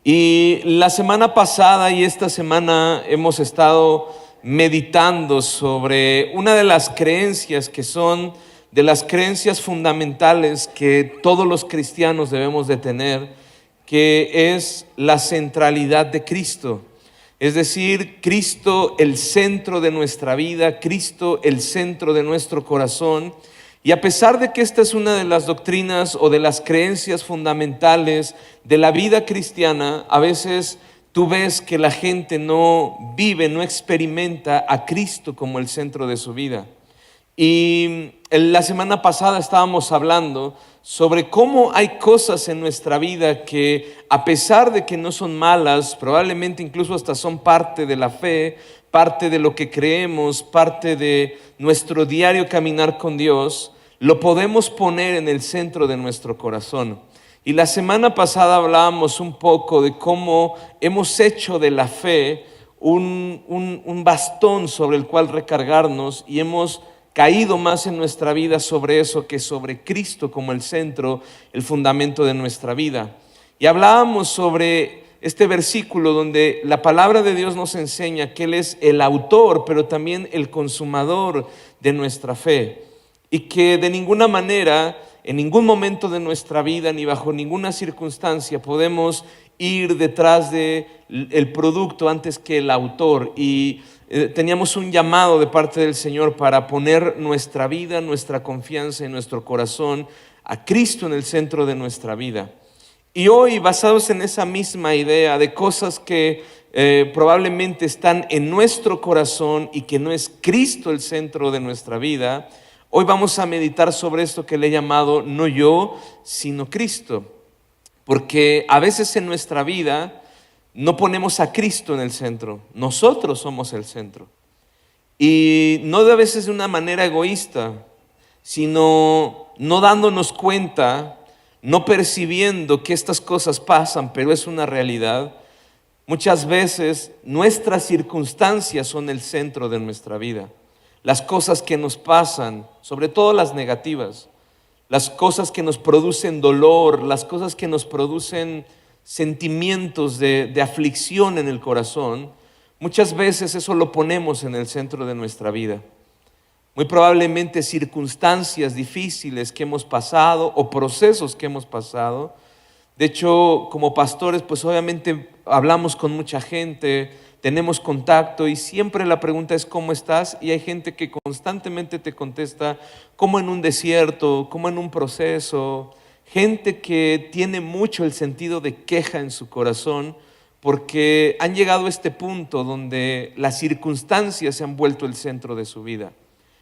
Y la semana pasada y esta semana hemos estado meditando sobre una de las creencias que son de las creencias fundamentales que todos los cristianos debemos de tener, que es la centralidad de Cristo. Es decir, Cristo el centro de nuestra vida, Cristo el centro de nuestro corazón. Y a pesar de que esta es una de las doctrinas o de las creencias fundamentales de la vida cristiana, a veces tú ves que la gente no vive, no experimenta a Cristo como el centro de su vida. Y la semana pasada estábamos hablando sobre cómo hay cosas en nuestra vida que, a pesar de que no son malas, probablemente incluso hasta son parte de la fe, parte de lo que creemos, parte de nuestro diario caminar con Dios, lo podemos poner en el centro de nuestro corazón. Y la semana pasada hablábamos un poco de cómo hemos hecho de la fe un bastón sobre el cual recargarnos y hemos caído más en nuestra vida sobre eso que sobre Cristo como el centro, el fundamento de nuestra vida. Y hablábamos sobre este versículo donde la palabra de Dios nos enseña que Él es el autor, pero también el consumador de nuestra fe. Y que de ninguna manera, en ningún momento de nuestra vida, ni bajo ninguna circunstancia, podemos ir detrás del producto antes que el autor. Y teníamos un llamado de parte del Señor para poner nuestra vida, nuestra confianza y nuestro corazón a Cristo en el centro de nuestra vida. Y hoy, basados en esa misma idea de cosas que probablemente están en nuestro corazón y que no es Cristo el centro de nuestra vida, hoy vamos a meditar sobre esto que le he llamado no yo, sino Cristo. Porque a veces en nuestra vida no ponemos a Cristo en el centro, nosotros somos el centro. Y no de a veces de una manera egoísta, sino no dándonos cuenta, no percibiendo que estas cosas pasan, pero es una realidad. Muchas veces nuestras circunstancias son el centro de nuestra vida. Las cosas que nos pasan, sobre todo las negativas, las cosas que nos producen dolor, las cosas que nos producen sentimientos de aflicción en el corazón, muchas veces eso lo ponemos en el centro de nuestra vida. Muy probablemente circunstancias difíciles que hemos pasado o procesos que hemos pasado. De hecho, como pastores, pues obviamente hablamos con mucha gente, tenemos contacto y siempre la pregunta es ¿cómo estás? Y hay gente que constantemente te contesta como en un desierto, como en un proceso. Gente que tiene mucho el sentido de queja en su corazón porque han llegado a este punto donde las circunstancias se han vuelto el centro de su vida.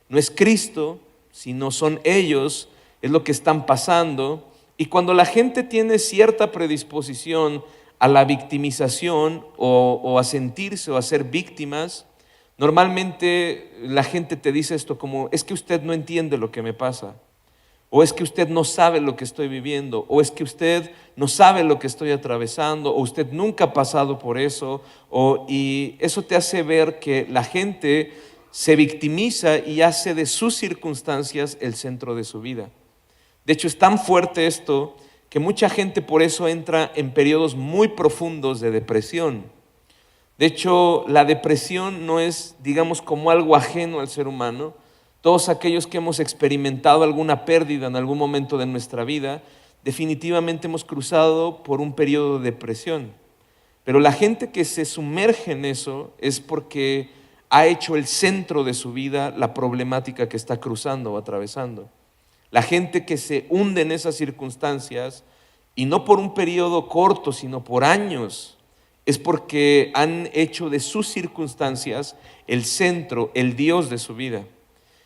No es Cristo, sino son ellos, es lo que están pasando. Y cuando la gente tiene cierta predisposición a la victimización o a sentirse o a ser víctimas, normalmente la gente te dice esto como, es que usted no entiende lo que me pasa, o es que usted no sabe lo que estoy viviendo, o es que usted no sabe lo que estoy atravesando, o usted nunca ha pasado por eso, y eso te hace ver que la gente se victimiza y hace de sus circunstancias el centro de su vida. De hecho, es tan fuerte esto que mucha gente por eso entra en periodos muy profundos de depresión. De hecho, la depresión no es, digamos, como algo ajeno al ser humano. Todos aquellos que hemos experimentado alguna pérdida en algún momento de nuestra vida, definitivamente hemos cruzado por un periodo de depresión. Pero la gente que se sumerge en eso es porque ha hecho el centro de su vida la problemática que está cruzando o atravesando. La gente que se hunde en esas circunstancias, y no por un periodo corto, sino por años, es porque han hecho de sus circunstancias el centro, el Dios de su vida.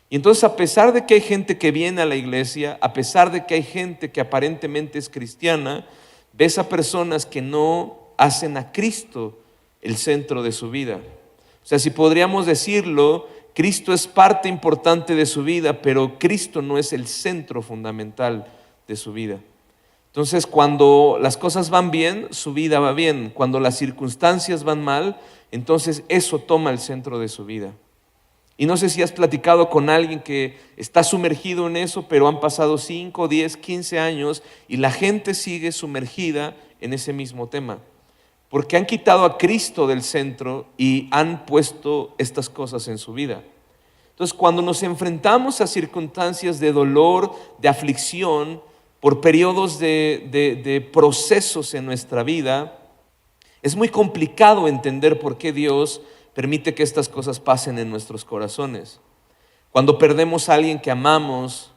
Y entonces, a pesar de que hay gente que viene a la iglesia, a pesar de que hay gente que aparentemente es cristiana, ves a personas que no hacen a Cristo el centro de su vida. O sea, si podríamos decirlo, Cristo es parte importante de su vida, pero Cristo no es el centro fundamental de su vida. Entonces, cuando las cosas van bien, su vida va bien. Cuando las circunstancias van mal, entonces eso toma el centro de su vida. Y no sé si has platicado con alguien que está sumergido en eso, pero han pasado 5, 10, 15 años y la gente sigue sumergida en ese mismo tema. porque han quitado a Cristo del centro y han puesto estas cosas en su vida. Entonces, cuando nos enfrentamos a circunstancias de dolor, de aflicción, por periodos de procesos en nuestra vida, es muy complicado entender por qué Dios permite que estas cosas pasen en nuestros corazones. Cuando perdemos a alguien que amamos,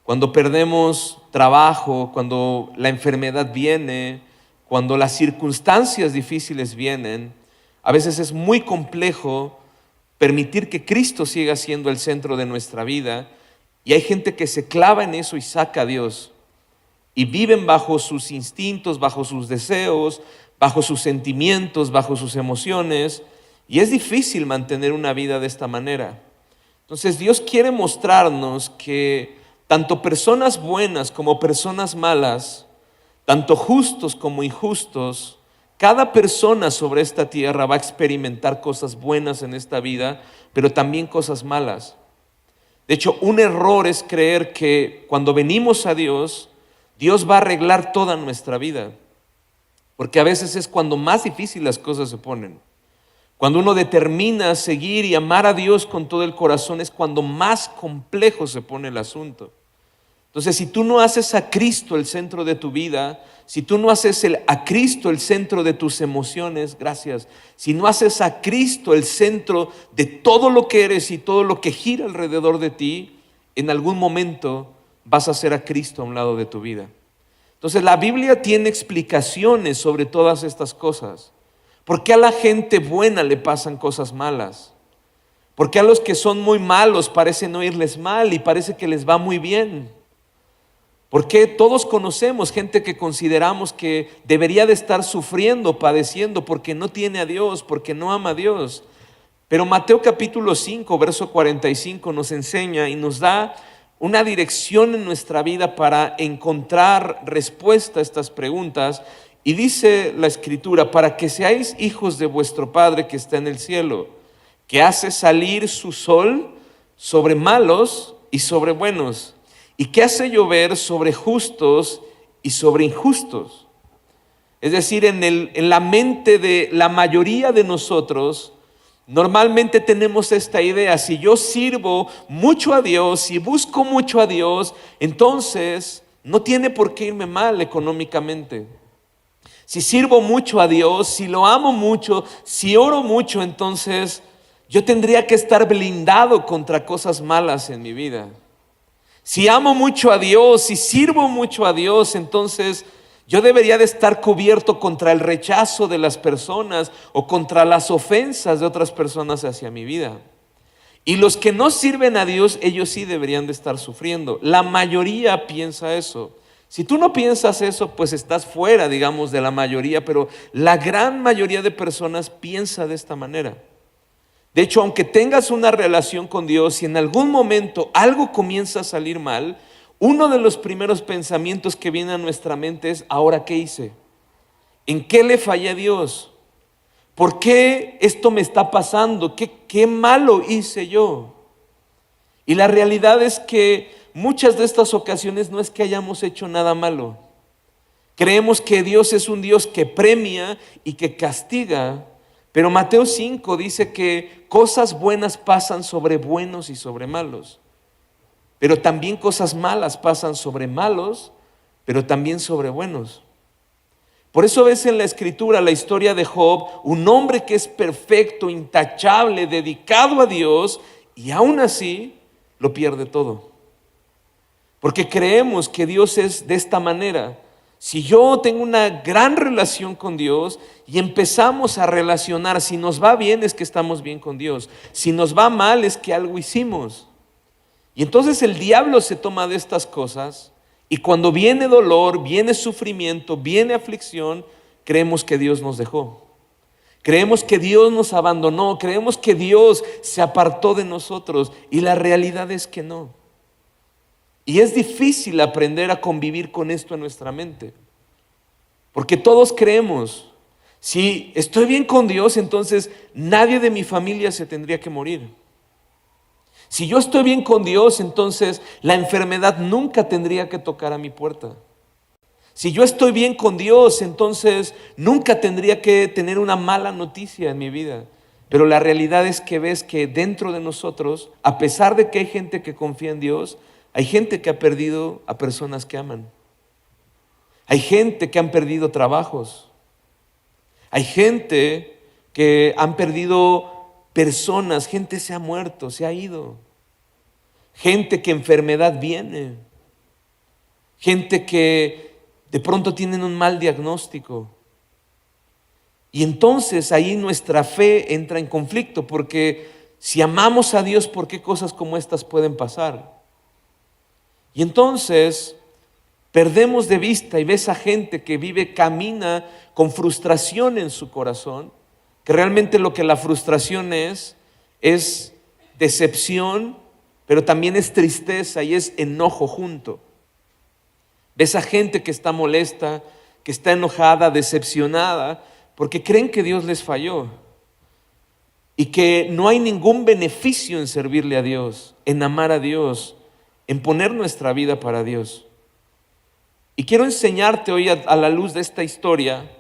cuando perdemos trabajo, cuando la enfermedad viene, cuando las circunstancias difíciles vienen, a veces es muy complejo permitir que Cristo siga siendo el centro de nuestra vida, y hay gente que se clava en eso y saca a Dios, y viven bajo sus instintos, bajo sus deseos, bajo sus sentimientos, bajo sus emociones, y es difícil mantener una vida de esta manera. Entonces Dios quiere mostrarnos que tanto personas buenas como personas malas, tanto justos como injustos, cada persona sobre esta tierra va a experimentar cosas buenas en esta vida, pero también cosas malas. De hecho, un error es creer que cuando venimos a Dios, Dios va a arreglar toda nuestra vida, porque a veces es cuando más difícil las cosas se ponen. Cuando uno determina seguir y amar a Dios con todo el corazón es cuando más complejo se pone el asunto. Entonces, si tú no haces a Cristo el centro de tu vida, si tú no haces a Cristo el centro de tus emociones, gracias, si no haces a Cristo el centro de todo lo que eres y todo lo que gira alrededor de ti, en algún momento vas a hacer a Cristo a un lado de tu vida. Entonces, la Biblia tiene explicaciones sobre todas estas cosas. ¿Por qué a la gente buena le pasan cosas malas? ¿Por qué a los que son muy malos parece no irles mal y parece que les va muy bien? ¿Por qué todos conocemos gente que consideramos que debería de estar sufriendo, padeciendo, porque no tiene a Dios, porque no ama a Dios? Pero Mateo capítulo 5, verso 45 nos enseña y nos da una dirección en nuestra vida para encontrar respuesta a estas preguntas. Y dice la Escritura, para que seáis hijos de vuestro Padre que está en el cielo, que hace salir su sol sobre malos y sobre buenos, y que hace llover sobre justos y sobre injustos. Es decir, en la mente de la mayoría de nosotros, normalmente tenemos esta idea: si yo sirvo mucho a Dios, si busco mucho a Dios, entonces no tiene por qué irme mal económicamente. Si sirvo mucho a Dios, si lo amo mucho, si oro mucho, entonces yo tendría que estar blindado contra cosas malas en mi vida. Si amo mucho a Dios, si sirvo mucho a Dios, entonces yo debería de estar cubierto contra el rechazo de las personas o contra las ofensas de otras personas hacia mi vida. Y los que no sirven a Dios, ellos sí deberían de estar sufriendo. La mayoría piensa eso. Si tú no piensas eso, pues estás fuera, digamos, de la mayoría, pero la gran mayoría de personas piensa de esta manera. De hecho, aunque tengas una relación con Dios, si en algún momento algo comienza a salir mal, uno de los primeros pensamientos que viene a nuestra mente es: ¿ahora qué hice? ¿En qué le fallé a Dios? ¿Por qué esto me está pasando? ¿Qué malo hice yo? Y la realidad es que muchas de estas ocasiones no es que hayamos hecho nada malo. Creemos que Dios es un Dios que premia y que castiga, pero Mateo 5 dice que cosas buenas pasan sobre buenos y sobre malos, pero también cosas malas pasan sobre malos, pero también sobre buenos. Por eso ves en la Escritura la historia de Job, un hombre que es perfecto, intachable, dedicado a Dios, y aún así lo pierde todo. Porque creemos que Dios es de esta manera. Si yo tengo una gran relación con Dios y empezamos a relacionar, si nos va bien es que estamos bien con Dios, si nos va mal es que algo hicimos. Y entonces el diablo se toma de estas cosas, y cuando viene dolor, viene sufrimiento, viene aflicción, creemos que Dios nos dejó. Creemos que Dios nos abandonó, creemos que Dios se apartó de nosotros, y la realidad es que no. Y es difícil aprender a convivir con esto en nuestra mente, porque todos creemos: si estoy bien con Dios, entonces nadie de mi familia se tendría que morir. Si yo estoy bien con Dios, entonces la enfermedad nunca tendría que tocar a mi puerta. Si yo estoy bien con Dios, entonces nunca tendría que tener una mala noticia en mi vida. Pero la realidad es que ves que dentro de nosotros, a pesar de que hay gente que confía en Dios, hay gente que ha perdido a personas que aman. Hay gente que han perdido trabajos. Hay gente que han perdido personas, gente se ha muerto, se ha ido. Gente que enfermedad viene. Gente que de pronto tienen un mal diagnóstico. Y entonces ahí nuestra fe entra en conflicto, porque si amamos a Dios, ¿por qué cosas como estas pueden pasar? Y entonces perdemos de vista y ves a gente que camina con frustración en su corazón, que realmente lo que la frustración es decepción, pero también es tristeza y es enojo junto. Ves a gente que está molesta, que está enojada, decepcionada, porque creen que Dios les falló y que no hay ningún beneficio en servirle a Dios, en amar a Dios, en poner nuestra vida para Dios. Y quiero enseñarte hoy a la luz de esta historia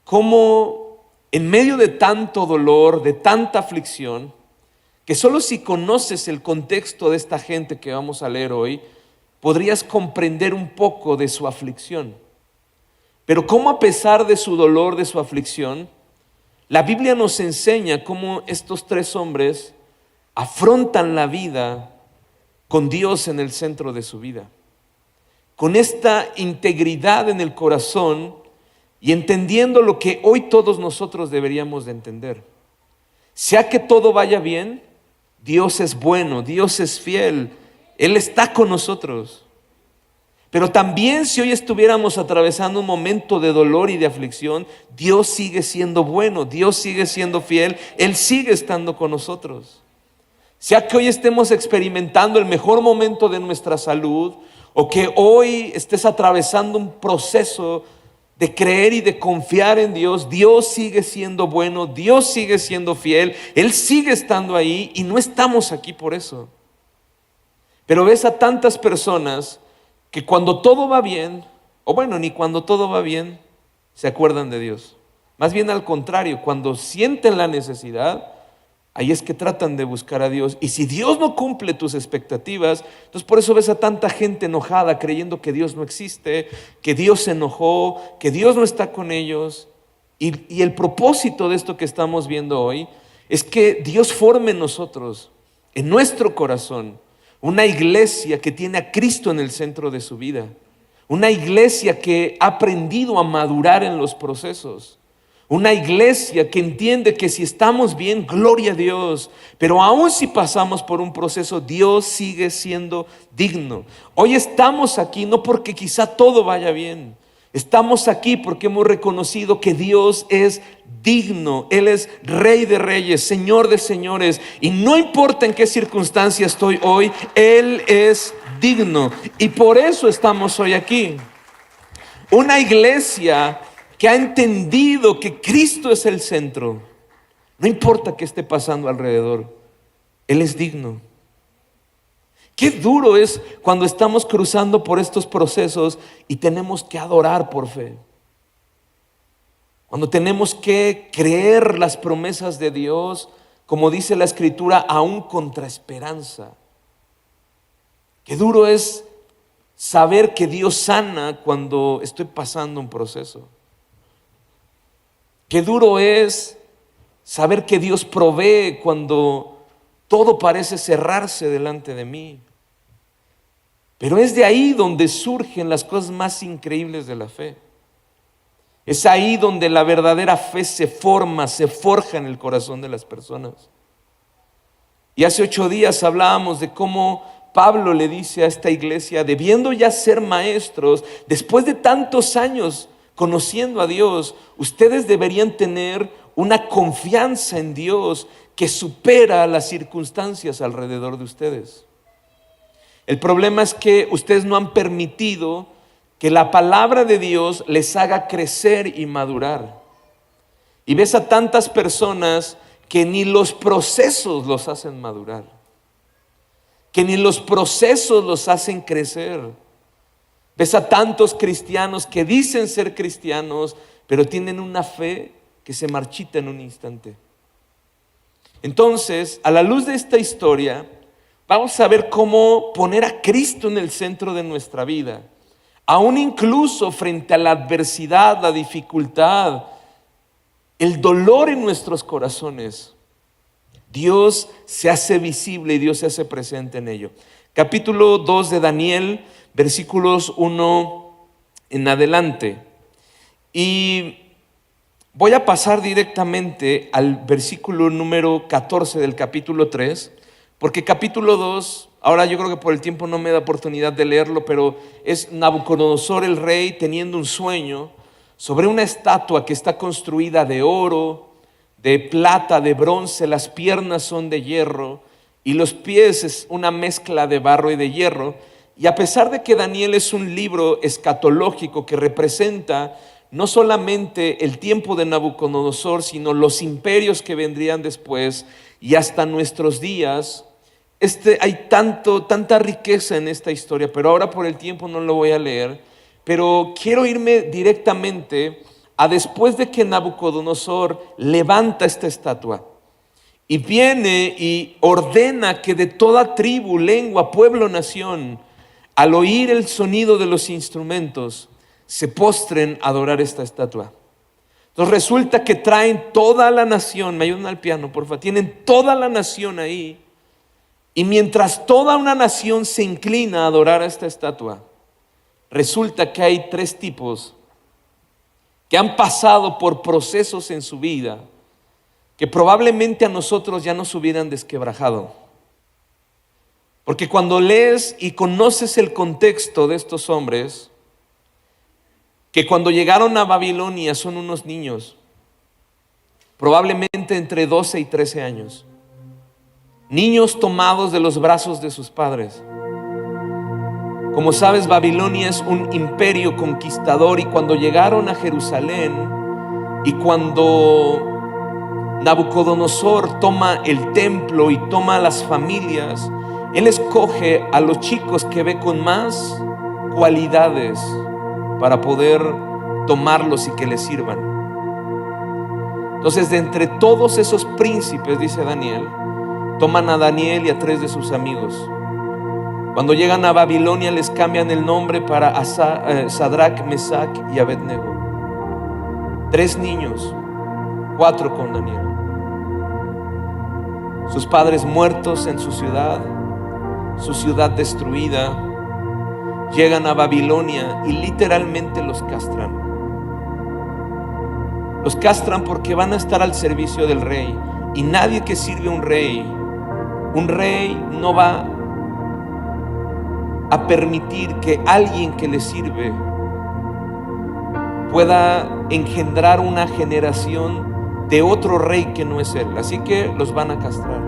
cómo en medio de tanto dolor, de tanta aflicción, que solo si conoces el contexto de esta gente que vamos a leer hoy, podrías comprender un poco de su aflicción. Pero cómo a pesar de su dolor, de su aflicción, la Biblia nos enseña cómo estos tres hombres afrontan la vida con Dios en el centro de su vida. Con esta integridad en el corazón y entendiendo lo que hoy todos nosotros deberíamos de entender. Sea que todo vaya bien, Dios es bueno, Dios es fiel, Él está con nosotros. Pero también si hoy estuviéramos atravesando un momento de dolor y de aflicción, Dios sigue siendo bueno, Dios sigue siendo fiel, Él sigue estando con nosotros. Sea que hoy estemos experimentando el mejor momento de nuestra salud, o que hoy estés atravesando un proceso de creer y de confiar en Dios, Dios sigue siendo bueno, Dios sigue siendo fiel, Él sigue estando ahí y no estamos aquí por eso. Pero ves a tantas personas que cuando todo va bien, o bueno, ni cuando todo va bien, se acuerdan de Dios. Más bien al contrario, cuando sienten la necesidad, ahí es que tratan de buscar a Dios. Y si Dios no cumple tus expectativas, entonces por eso ves a tanta gente enojada, creyendo que Dios no existe, que Dios se enojó, que Dios no está con ellos. Y el propósito de esto que estamos viendo hoy es que Dios forme en nosotros, en nuestro corazón, una iglesia que tiene a Cristo en el centro de su vida. Una iglesia que ha aprendido a madurar en los procesos. Una iglesia que entiende que si estamos bien, gloria a Dios. Pero aún si pasamos por un proceso, Dios sigue siendo digno. Hoy estamos aquí no porque quizá todo vaya bien. Estamos aquí porque hemos reconocido que Dios es digno. Él es Rey de reyes, Señor de señores. Y no importa en qué circunstancia estoy hoy, Él es digno. Y por eso estamos hoy aquí. Una iglesia que ha entendido que Cristo es el centro. No importa qué esté pasando alrededor, Él es digno. Qué duro es cuando estamos cruzando por estos procesos y tenemos que adorar por fe. Cuando tenemos que creer las promesas de Dios, como dice la Escritura, aún contra esperanza. Qué duro es saber que Dios sana cuando estoy pasando un proceso. Qué duro es saber que Dios provee cuando todo parece cerrarse delante de mí. Pero es de ahí donde surgen las cosas más increíbles de la fe. Es ahí donde la verdadera fe se forma, se forja en el corazón de las personas. Y hace 8 días hablábamos de cómo Pablo le dice a esta iglesia, debiendo ya ser maestros, después de tantos años conociendo a Dios, ustedes deberían tener una confianza en Dios que supera las circunstancias alrededor de ustedes. El problema es que ustedes no han permitido que la palabra de Dios les haga crecer y madurar. Y ves a tantas personas que ni los procesos los hacen madurar, que ni los procesos los hacen crecer. Ves a tantos cristianos que dicen ser cristianos, pero tienen una fe que se marchita en un instante. Entonces, a la luz de esta historia, vamos a ver cómo poner a Cristo en el centro de nuestra vida, aún incluso frente a la adversidad, la dificultad, el dolor en nuestros corazones. Dios se hace visible y Dios se hace presente en ello. Capítulo 2 de Daniel, versículos 1 en adelante. Y voy a pasar directamente al versículo número 14 del capítulo 3, porque capítulo 2, ahora yo creo que por el tiempo no me da oportunidad de leerlo, pero es Nabucodonosor el rey teniendo un sueño sobre una estatua que está construida de oro, de plata, de bronce, las piernas son de hierro y los pies es una mezcla de barro y de hierro. Y a pesar de que Daniel es un libro escatológico que representa no solamente el tiempo de Nabucodonosor, sino los imperios que vendrían después y hasta nuestros días, hay tanta riqueza en esta historia, pero ahora por el tiempo no lo voy a leer. Pero quiero irme directamente a después de que Nabucodonosor levanta esta estatua y viene y ordena que de toda tribu, lengua, pueblo, nación, al oír el sonido de los instrumentos, se postren a adorar esta estatua. Entonces resulta que traen toda la nación, me ayudan al piano por favor, tienen toda la nación ahí, y mientras toda una nación se inclina a adorar a esta estatua, resulta que hay 3 tipos que han pasado por procesos en su vida que probablemente a nosotros ya nos hubieran desquebrajado. Porque cuando lees y conoces el contexto de estos hombres, que cuando llegaron a Babilonia son unos niños, probablemente entre 12 y 13 años, niños tomados de los brazos de sus padres. Como sabes, Babilonia es un imperio conquistador, y cuando llegaron a Jerusalén y cuando Nabucodonosor toma el templo y toma a las familias, él escoge a los chicos que ve con más cualidades para poder tomarlos y que les sirvan. Entonces, de entre todos esos príncipes, dice Daniel, toman a Daniel y a 3 de sus amigos. Cuando llegan a Babilonia les cambian el nombre para Sadrach, Mesach y Abednego. 3 niños, 4 con Daniel. Sus padres muertos en su ciudad destruida, llegan a Babilonia y literalmente los castran. Los castran porque van a estar al servicio del rey, y nadie que sirve a un rey no va a permitir que alguien que le sirve pueda engendrar una generación de otro rey que no es él. Así que los van a castrar.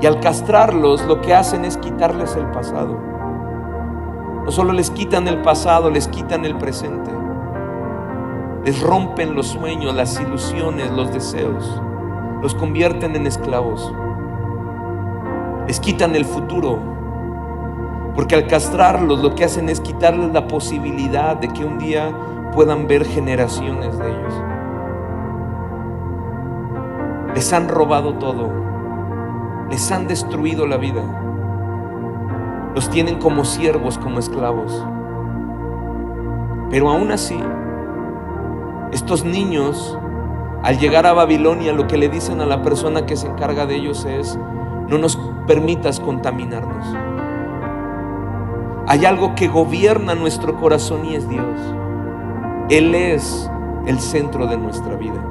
Y al castrarlos, lo que hacen es quitarles el pasado. No solo les quitan el pasado, les quitan el presente. Les rompen los sueños, las ilusiones, los deseos. Los convierten en esclavos. Les quitan el futuro. Porque al castrarlos, lo que hacen es quitarles la posibilidad de que un día puedan ver generaciones de ellos. Les han robado todo. Les han destruido la vida. Los tienen como siervos, como esclavos. Pero aún así, estos niños, al llegar a Babilonia, lo que le dicen a la persona que se encarga de ellos es: no nos permitas contaminarnos. Hay algo que gobierna nuestro corazón y es Dios. Él es el centro de nuestra vida.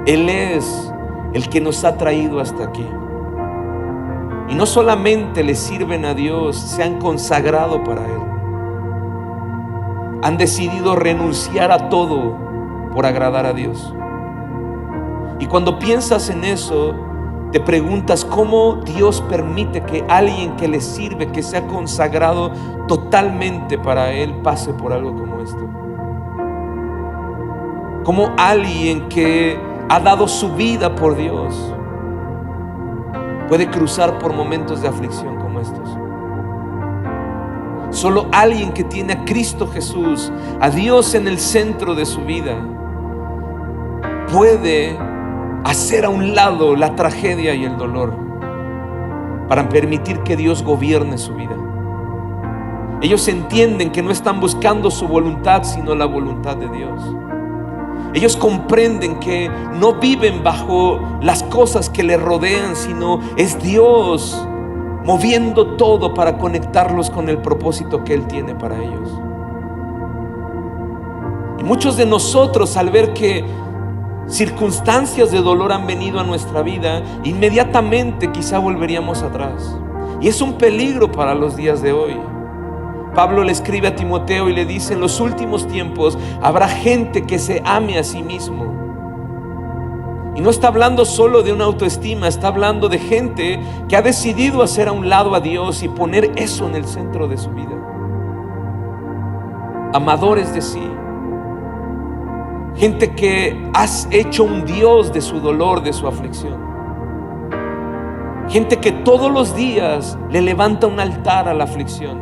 Él es el que nos ha traído hasta aquí. Y no solamente le sirven a Dios, se han consagrado para Él. Han decidido renunciar a todo por agradar a Dios. Y cuando piensas en eso, te preguntas cómo Dios permite que alguien que le sirve, que se ha consagrado totalmente para Él, pase por algo como esto. Cómo alguien que ha dado su vida por Dios puede cruzar por momentos de aflicción como estos. Solo alguien que tiene a Cristo Jesús, a Dios en el centro de su vida, puede hacer a un lado la tragedia y el dolor para permitir que Dios gobierne su vida. Ellos entienden que no están buscando su voluntad, sino la voluntad de Dios. Ellos comprenden que no viven bajo las cosas que les rodean, sino es Dios moviendo todo para conectarlos con el propósito que Él tiene para ellos. Y muchos de nosotros, al ver que circunstancias de dolor han venido a nuestra vida, inmediatamente quizá volveríamos atrás. Y es un peligro para los días de hoy. Pablo le escribe a Timoteo y le dice: en los últimos tiempos habrá gente que se ame a sí mismo. Y no está hablando solo de una autoestima, está hablando de gente que ha decidido hacer a un lado a Dios y poner eso en el centro de su vida. Amadores de sí. Gente que has hecho un Dios de su dolor, de su aflicción. Gente que todos los días le levanta un altar a la aflicción.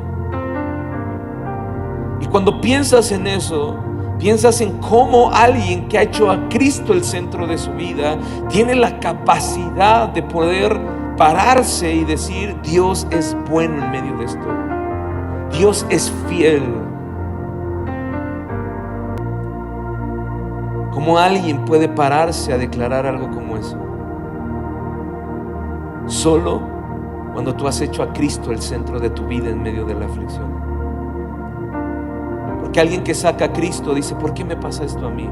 Y cuando piensas en eso, piensas en cómo alguien que ha hecho a Cristo el centro de su vida tiene la capacidad de poder pararse y decir: Dios es bueno en medio de esto. Dios es fiel. ¿Cómo alguien puede pararse a declarar algo como eso? Solo cuando tú has hecho a Cristo el centro de tu vida en medio de la aflicción. Porque alguien que saca a Cristo dice: ¿por qué me pasa esto a mí?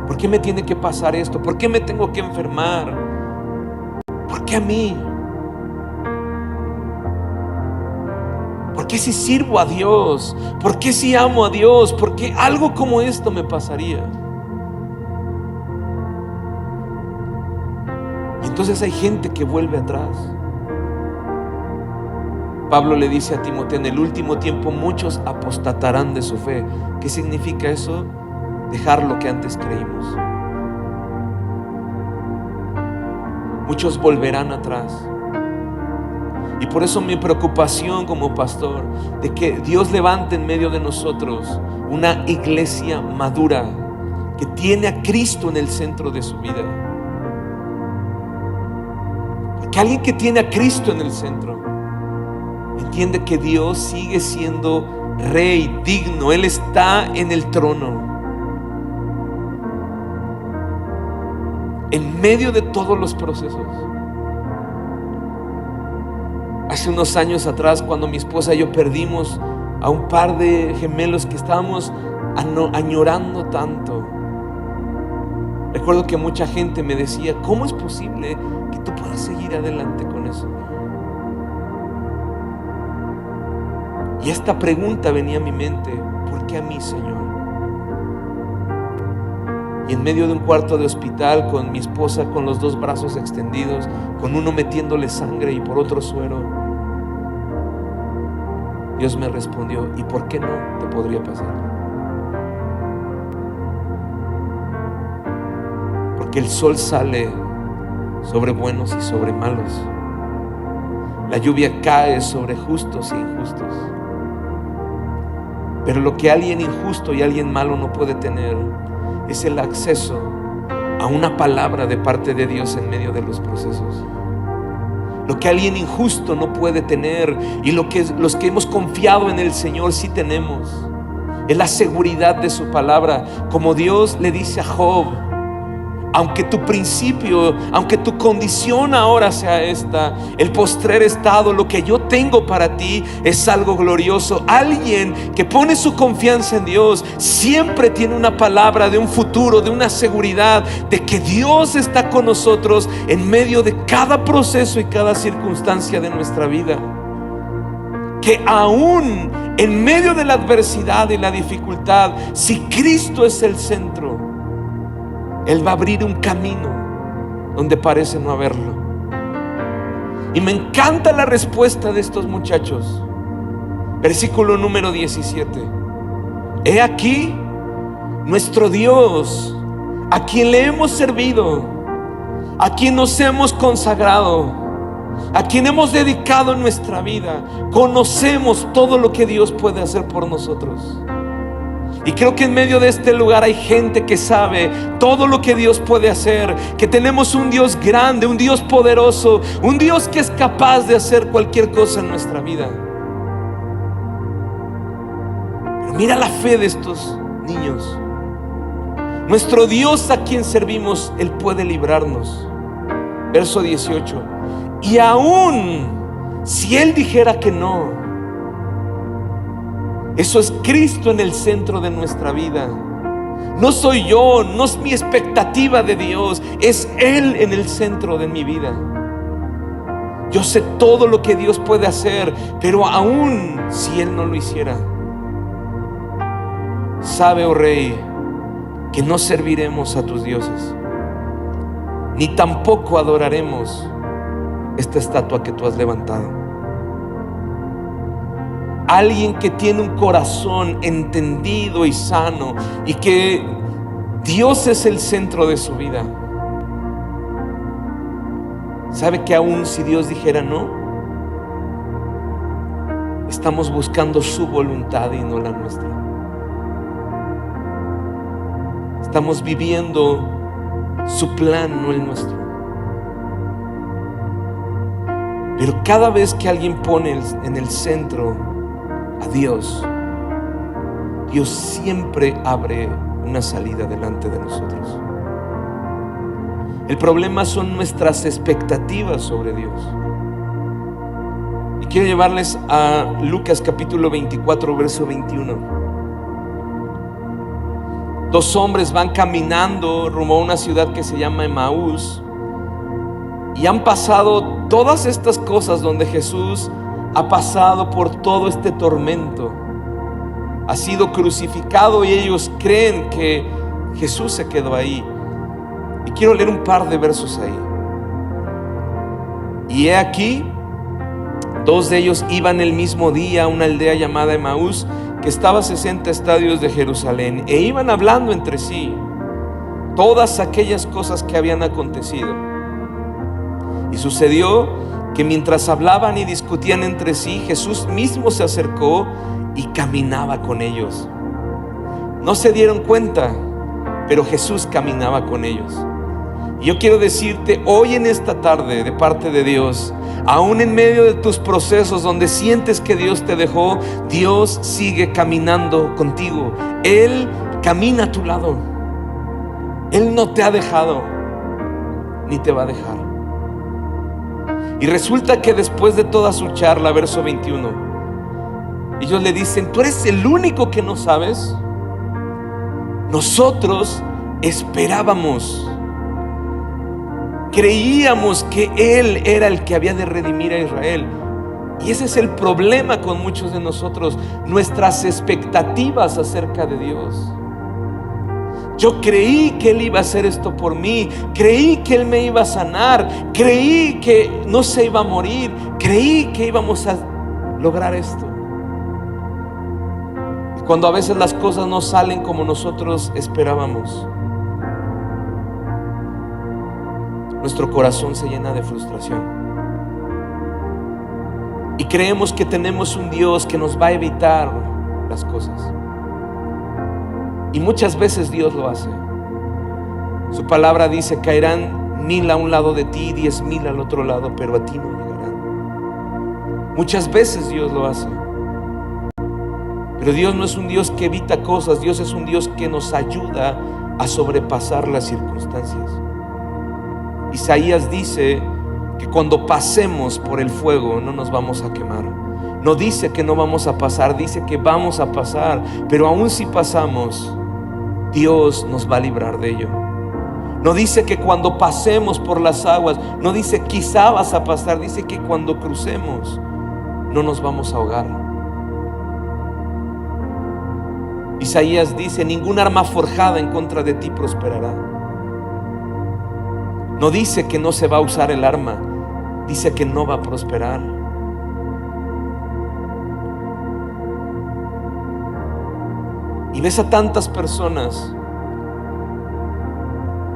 ¿Por qué me tiene que pasar esto? ¿Por qué me tengo que enfermar? ¿Por qué a mí? ¿Por qué si sirvo a Dios? ¿Por qué si amo a Dios? ¿Por qué algo como esto me pasaría? Y entonces hay gente que vuelve atrás. Pablo le dice a Timoteo: en el último tiempo muchos apostatarán de su fe. ¿Qué significa eso? Dejar lo que antes creímos. Muchos volverán atrás. Y por eso mi preocupación como pastor, de que Dios levante en medio de nosotros una iglesia madura, que tiene a Cristo en el centro de su vida. Porque alguien que tiene a Cristo en el centro entiende que Dios sigue siendo rey digno. Él está en el trono. En medio de todos los procesos. Hace unos años atrás, cuando mi esposa y yo perdimos a un par de gemelos que estábamos añorando tanto, recuerdo que mucha gente me decía: ¿cómo es posible que tú puedas seguir adelante con eso? Y esta pregunta venía a mi mente: ¿por qué a mí, Señor? Y en medio de un cuarto de hospital, con mi esposa con los dos brazos extendidos, con uno metiéndole sangre y por otro suero, Dios me respondió: ¿y por qué no te podría pasar? Porque el sol sale sobre buenos y sobre malos. La lluvia cae sobre justos e injustos. Pero lo que alguien injusto y alguien malo no puede tener es el acceso a una palabra de parte de Dios en medio de los procesos. Lo que alguien injusto no puede tener, y lo que los que hemos confiado en el Señor sí tenemos, es la seguridad de su palabra. Como Dios le dice a Job: aunque tu principio, aunque tu condición ahora sea esta, el postrer estado, lo que yo tengo para ti es algo glorioso. Alguien que pone su confianza en Dios siempre tiene una palabra de un futuro, de una seguridad, de que Dios está con nosotros en medio de cada proceso y cada circunstancia de nuestra vida. Que aún en medio de la adversidad y la dificultad, si Cristo es el centro, Él va a abrir un camino donde parece no haberlo. Y me encanta la respuesta de estos muchachos. Versículo número 17. He aquí nuestro Dios, a quien le hemos servido, a quien nos hemos consagrado. a quien hemos dedicado nuestra vida, conocemos todo lo que Dios puede hacer por nosotros. Y creo que en medio de este lugar hay gente que sabe todo lo que Dios puede hacer, que tenemos un Dios grande, un Dios poderoso, un Dios que es capaz de hacer cualquier cosa en nuestra vida. Pero mira la fe de estos niños. Nuestro Dios a quien servimos, Él puede librarnos. Verso 18. Y aún si Él dijera que no, eso es Cristo en el centro de nuestra vida. No soy yo, no es mi expectativa de Dios, es Él en el centro de mi vida. Yo sé todo lo que Dios puede hacer, pero aún si Él no lo hiciera, sabe, oh Rey, que no serviremos a tus dioses, ni tampoco adoraremos esta estatua que tú has levantado. Alguien que tiene un corazón entendido y sano, y que Dios es el centro de su vida, sabe que aún si Dios dijera no, estamos buscando su voluntad y no la nuestra. Estamos viviendo su plan, no el nuestro. Pero cada vez que alguien pone en el centro a Dios, Dios siempre abre una salida delante de nosotros. El problema son nuestras expectativas sobre Dios. Y quiero llevarles a Lucas capítulo 24, verso 21. Dos hombres van caminando rumbo a una ciudad que se llama Emaús, y han pasado todas estas cosas donde Jesús ha pasado por todo este tormento, ha sido crucificado, y ellos creen que Jesús se quedó ahí. Y quiero leer un par de versos ahí. Y he aquí, dos de ellos iban el mismo día a una aldea llamada Emaús, que estaba a 60 estadios de Jerusalén, e iban hablando entre sí todas aquellas cosas que habían acontecido. Y sucedió que mientras hablaban y discutían entre sí, Jesús mismo se acercó y caminaba con ellos. No se dieron cuenta, pero Jesús caminaba con ellos. Y yo quiero decirte hoy en esta tarde, de parte de Dios, aún en medio de tus procesos donde sientes que Dios te dejó, Dios sigue caminando contigo. Él camina a tu lado. Él no te ha dejado, ni te va a dejar. Y resulta que después de toda su charla, verso 21, ellos le dicen: ¿tú eres el único que no sabes? Nosotros esperábamos, creíamos que Él era el que había de redimir a Israel. Y ese es el problema con muchos de nosotros, nuestras expectativas acerca de Dios. Yo creí que Él iba a hacer esto por mí, creí que Él me iba a sanar, creí que no se iba a morir, creí que íbamos a lograr esto. Y cuando a veces las cosas no salen como nosotros esperábamos, nuestro corazón se llena de frustración. Y creemos que tenemos un Dios que nos va a evitar las cosas. Y muchas veces Dios lo hace. Su palabra dice: caerán 1000 a un lado de ti, 10,000 al otro lado, pero a ti no llegarán. Muchas veces Dios lo hace. Pero Dios no es un Dios que evita cosas. Dios es un Dios que nos ayuda a sobrepasar las circunstancias. Isaías dice que cuando pasemos por el fuego no nos vamos a quemar. No dice que no vamos a pasar, dice que vamos a pasar. Pero aún si pasamos, Dios nos va a librar de ello. No dice que cuando pasemos por las aguas, no dice quizá vas a pasar, dice que cuando crucemos no nos vamos a ahogar. Isaías dice: ningún arma forjada en contra de ti prosperará. No dice que no se va a usar el arma, dice que no va a prosperar. Y ves a tantas personas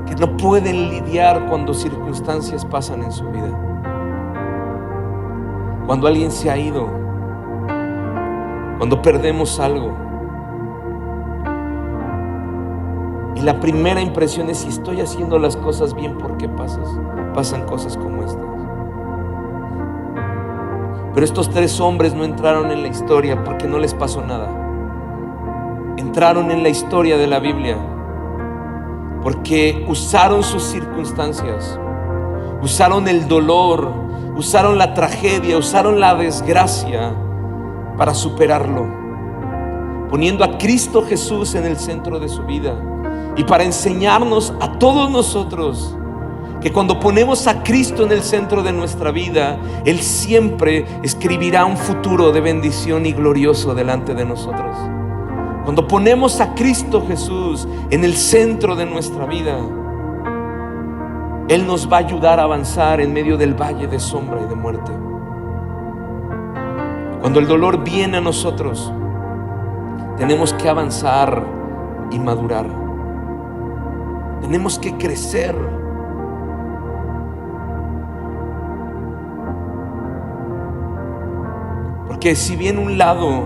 que no pueden lidiar cuando circunstancias pasan en su vida. cuando alguien se ha ido, cuando perdemos algo. Y la primera impresión es si estoy haciendo las cosas bien, ¿por qué pasan cosas como estas? Pero estos 3 hombres no entraron en la historia porque no les pasó nada. Entraron en la historia de la Biblia porque usaron sus circunstancias, usaron el dolor, usaron la tragedia, usaron la desgracia para superarlo, poniendo a Cristo Jesús en el centro de su vida y para enseñarnos a todos nosotros que cuando ponemos a Cristo en el centro de nuestra vida, Él siempre escribirá un futuro de bendición y glorioso delante de nosotros. Cuando ponemos a Cristo Jesús en el centro de nuestra vida, Él nos va a ayudar a avanzar en medio del valle de sombra y de muerte. Cuando el dolor viene a nosotros, tenemos que avanzar y madurar. Tenemos que crecer. Porque si bien un lado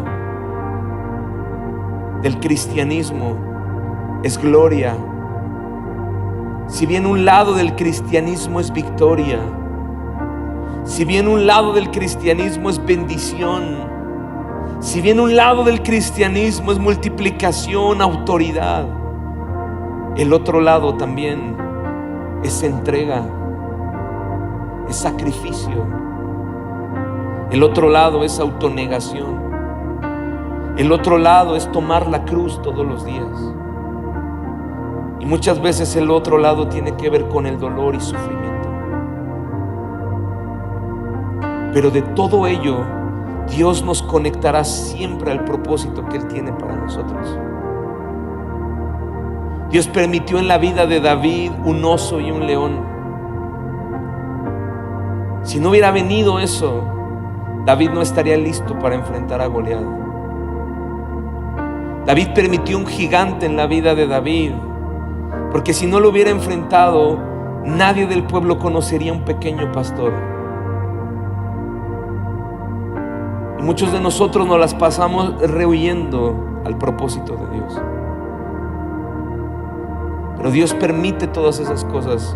del cristianismo es gloria, si bien un lado del cristianismo es victoria, si bien un lado del cristianismo es bendición, si bien un lado del cristianismo es multiplicación, autoridad, el otro lado también es entrega, es sacrificio. El otro lado es autonegación. El otro lado es tomar la cruz todos los días. Y muchas veces el otro lado tiene que ver con el dolor y sufrimiento. Pero de todo ello, Dios nos conectará siempre al propósito que Él tiene para nosotros. Dios permitió en la vida de David un oso y un león. Si no hubiera venido eso, David no estaría listo para enfrentar a Goliat. David permitió un gigante en la vida de David, porque si no lo hubiera enfrentado, nadie del pueblo conocería a un pequeño pastor. Y muchos de nosotros nos las pasamos rehuyendo al propósito de Dios. Pero Dios permite todas esas cosas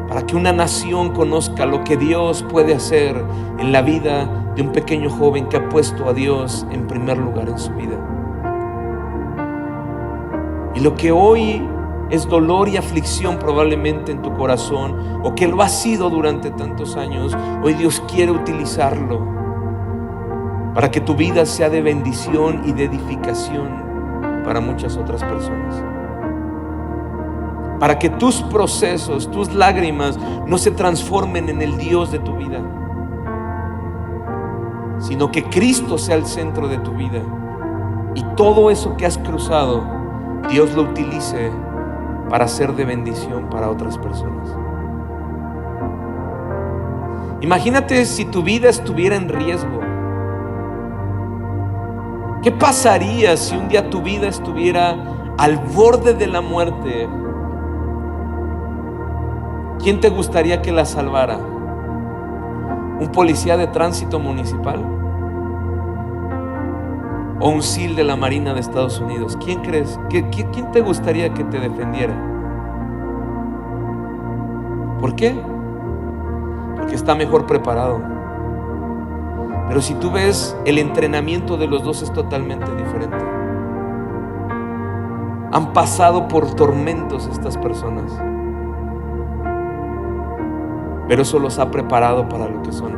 para que una nación conozca lo que Dios puede hacer en la vida de un pequeño joven que ha puesto a Dios en primer lugar en su vida. Y lo que hoy es dolor y aflicción probablemente en tu corazón, o que lo ha sido durante tantos años, hoy Dios quiere utilizarlo para que tu vida sea de bendición y de edificación para muchas otras personas. Para que tus procesos, tus lágrimas no se transformen en el Dios de tu vida, sino que Cristo sea el centro de tu vida. Y todo eso que has cruzado, Dios lo utilice para ser de bendición para otras personas. Imagínate si tu vida estuviera en riesgo. ¿Qué pasaría si un día tu vida estuviera al borde de la muerte? ¿Quién te gustaría que la salvara? ¿Un policía de tránsito municipal? ¿O un SEAL de la Marina de Estados Unidos? ¿Quién crees? ¿Quién te gustaría que te defendiera? ¿Por qué? Porque está mejor preparado. Pero si tú ves, el entrenamiento de los dos es totalmente diferente. Han pasado por tormentos estas personas, pero eso los ha preparado para lo que son.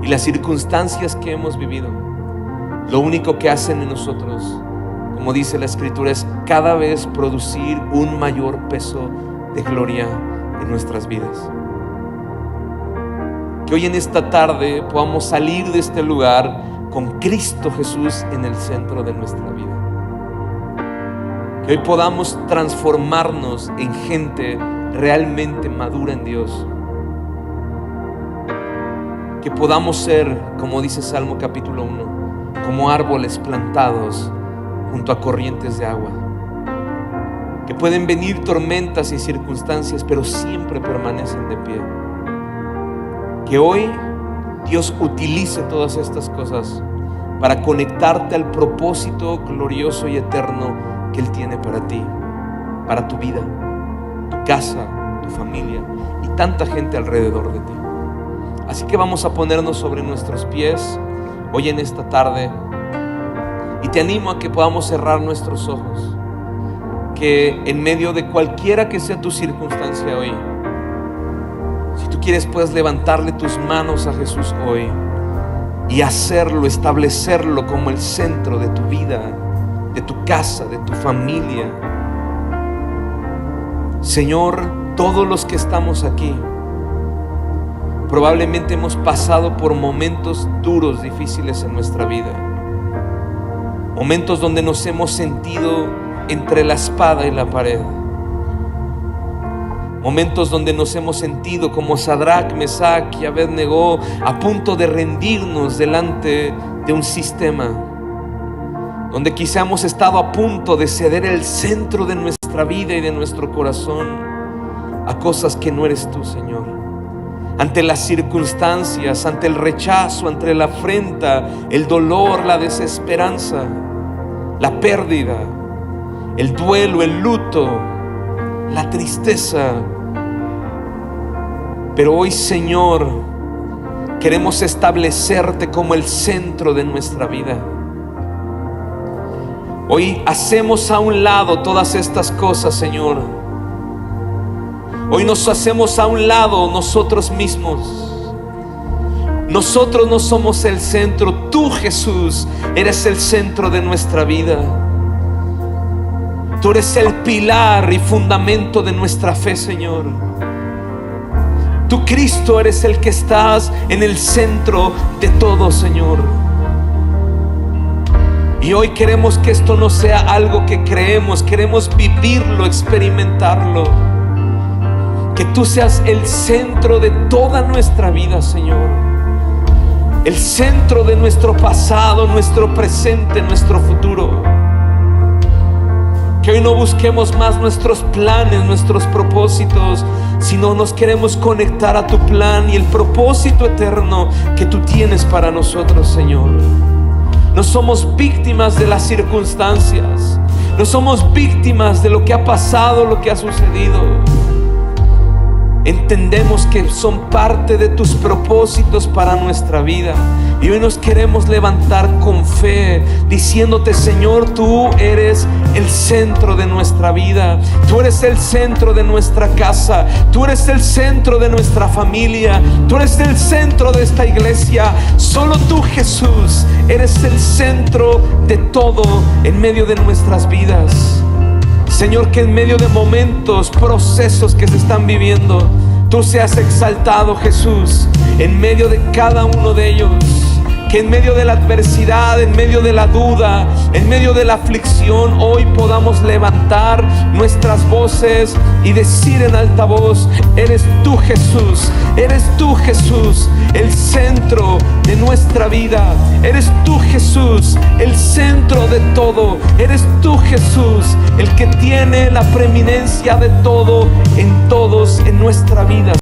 Y las circunstancias que hemos vivido, lo único que hacen en nosotros, como dice la Escritura, es cada vez producir un mayor peso de gloria en nuestras vidas. Que hoy en esta tarde podamos salir de este lugar con Cristo Jesús en el centro de nuestra vida. Que hoy podamos transformarnos en gente realmente madura en Dios. Que podamos ser, como dice Salmo capítulo 1, como árboles plantados junto a corrientes de agua, que pueden venir tormentas y circunstancias, pero siempre permanecen de pie. Que hoy Dios utilice todas estas cosas para conectarte al propósito glorioso y eterno que Él tiene para ti, para tu vida, tu casa, tu familia y tanta gente alrededor de ti. Así que vamos a ponernos sobre nuestros pies hoy en esta tarde, y te animo a que podamos cerrar nuestros ojos, que en medio de cualquiera que sea tu circunstancia hoy, si tú quieres, puedes levantarle tus manos a Jesús hoy y hacerlo, establecerlo como el centro de tu vida, de tu casa, de tu familia. Señor, todos los que estamos aquí probablemente hemos pasado por momentos duros, difíciles en nuestra vida, momentos donde nos hemos sentido entre la espada y la pared, momentos donde nos hemos sentido como Sadrach, Mesach y Abednego, a punto de rendirnos delante de un sistema, donde quizá hemos estado a punto de ceder el centro de nuestra vida y de nuestro corazón a cosas que no eres tú, Señor. Ante las circunstancias, ante el rechazo, ante la afrenta, el dolor, la desesperanza, la pérdida, el duelo, el luto, la tristeza. Pero hoy, Señor, queremos establecerte como el centro de nuestra vida. Hoy hacemos a un lado todas estas cosas, Señor. Hoy nos hacemos a un lado nosotros mismos. Nosotros no somos el centro. Tú, Jesús, eres el centro de nuestra vida. Tú eres el pilar y fundamento de nuestra fe, Señor. Tú, Cristo, eres el que estás en el centro de todo, Señor. Y hoy queremos que esto no sea algo que creemos, queremos vivirlo, experimentarlo. Que tú seas el centro de toda nuestra vida, Señor. El centro de nuestro pasado, nuestro presente, nuestro futuro. Que hoy no busquemos más nuestros planes, nuestros propósitos, sino nos queremos conectar a tu plan y el propósito eterno que tú tienes para nosotros, Señor. No somos víctimas de las circunstancias, no somos víctimas de lo que ha pasado, lo que ha sucedido. Entendemos que son parte de tus propósitos para nuestra vida. Y hoy nos queremos levantar con fe, diciéndote, Señor, tú eres el centro de nuestra vida. Tú eres el centro de nuestra casa. Tú eres el centro de nuestra familia. Tú eres el centro de esta iglesia. Solo tú, Jesús, eres el centro de todo en medio de nuestras vidas. Señor, que en medio de momentos, procesos que se están viviendo, tú seas exaltado, Jesús, en medio de cada uno de ellos. Que en medio de la adversidad, en medio de la duda, en medio de la aflicción, hoy podamos levantar nuestras voces y decir en alta voz: eres tú, Jesús, el centro de nuestra vida. Eres tú, Jesús, el centro de todo. Eres tú, Jesús, el que tiene la preeminencia de todo en todos en nuestra vida.